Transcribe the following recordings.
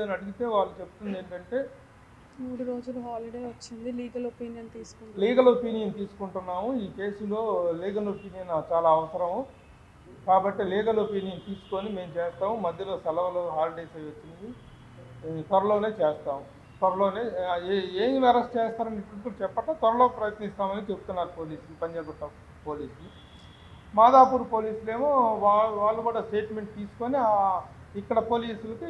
అని అడిగితే వాళ్ళు చెప్తుంది ఏంటంటే 3 రోజులు హాలిడే వచ్చింది, లీగల్ ఒపీనియన్ తీసుకుంటున్నాము. ఈ కేసులో లీగల్ ఒపీనియన్ చాలా అవసరము కాబట్టి లీగల్ ఒపీనియన్ తీసుకొని మేము చేస్తాము. మధ్యలో సెలవులు హాలిడేస్ అవి వచ్చింది, త్వరలోనే చేస్తాము. త్వరలోనే ఏం అరెస్ట్ చేస్తారని ఇప్పుడు చెప్పట త్వరలో ప్రయత్నిస్తామని చెప్తున్నారు పోలీసులు, పంజాగుట్ట పోలీసులు. మాదాపూర్ పోలీసులేమో వాళ్ళు కూడా స్టేట్మెంట్ తీసుకొని ఇక్కడ పోలీసులకి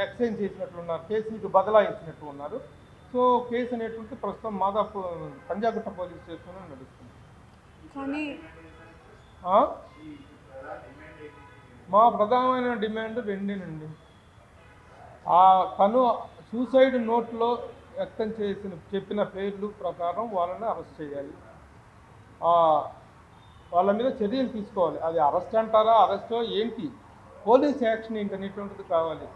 ఎక్స్చేంజ్ చేసినట్లున్నారు, కేసులకు బదలాయించినట్టు ఉన్నారు. సో కేసు అనేటువంటి ప్రస్తుతం మాదాపూర్ పంజాగుట్ట పోలీస్ స్టేషన్లో నడుస్తుంది. కానీ మా ప్రధానమైన డిమాండ్ రెండేనండి. తను సూసైడ్ నోట్లో వ్యక్తం చెప్పిన పేర్లు ప్రకారం వాళ్ళని అరెస్ట్ చేయాలి, వాళ్ళ మీద చర్యలు తీసుకోవాలి. అది అరెస్ట్ అంటారా, అరెస్టో ఏంటి, పోలీస్ యాక్షన్ ఏంటనేటువంటిది కావాలి.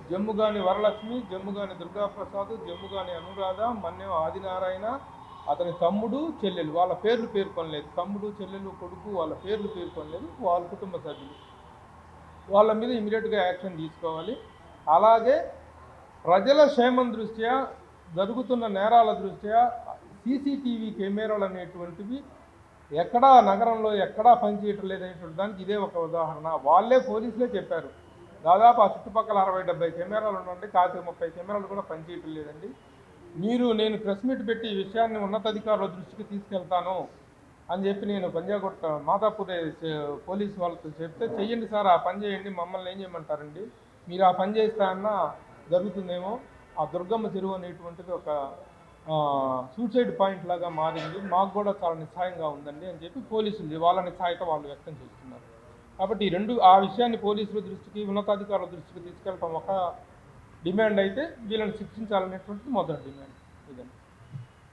జమ్ముగాని వరలక్ష్మి, జమ్ముగాని దుర్గాప్రసాద్, జమ్ముగాని అనురాధ, మన్యం ఆదినారాయణ, అతని తమ్ముడు చెల్లెలు, వాళ్ళ పేర్లు పేర్కొనలేదు. తమ్ముడు చెల్లెలు కొడుకు వాళ్ళ పేర్లు పేర్కొనలేదు, వాళ్ళ కుటుంబ సభ్యులు. వాళ్ళ మీద ఇమీడియట్గా యాక్షన్ తీసుకోవాలి. అలాగే ప్రజల క్షేమం దృష్ట్యా, జరుగుతున్న నేరాల దృష్ట్యా సీసీటీవీ కెమెరాలు అనేటువంటివి ఎక్కడా నగరంలో ఎక్కడా పనిచేయటం లేదనేటువంటి దానికి ఇదే ఒక ఉదాహరణ. వాళ్ళే పోలీసులే చెప్పారు, దాదాపు ఆ చుట్టుపక్కల 60-70 కెమెరాలు ఉండండి, కాకపోతే 30 కెమెరాలు కూడా పనిచేయటం లేదండి. నేను ప్రెస్ మీట్ పెట్టి ఈ విషయాన్ని ఉన్నతాధికారుల దృష్టికి తీసుకెళ్తాను అని చెప్పి నేను పంజాగుట్ట మాదాపూర్ పోలీసు వాళ్ళతో చెప్తే, చెయ్యండి సార్, ఆ పని చేయండి, మమ్మల్ని ఏం చేయమంటారండి, మీరు ఆ పని చేస్తారన్నా జరుగుతుందేమో. ఆ దుర్గమ్మ చెరువు అనేటువంటిది ఒక సూసైడ్ పాయింట్ లాగా మారింది, మాకు కూడా చాలా నిస్సాయంగా ఉందండి అని చెప్పి పోలీసులు వాళ్ళ నిస్సాయత వాళ్ళు వ్యక్తం చేస్తున్నారు. కాబట్టి ఆ విషయాన్ని పోలీసుల దృష్టికి, ఉన్నతాధికారుల దృష్టికి తీసుకెళ్ళటం ఒక డిమాండ్ అయితే, వీళ్ళని శిక్షించాలనేటువంటిది మొదటి డిమాండ్. ఇదండి.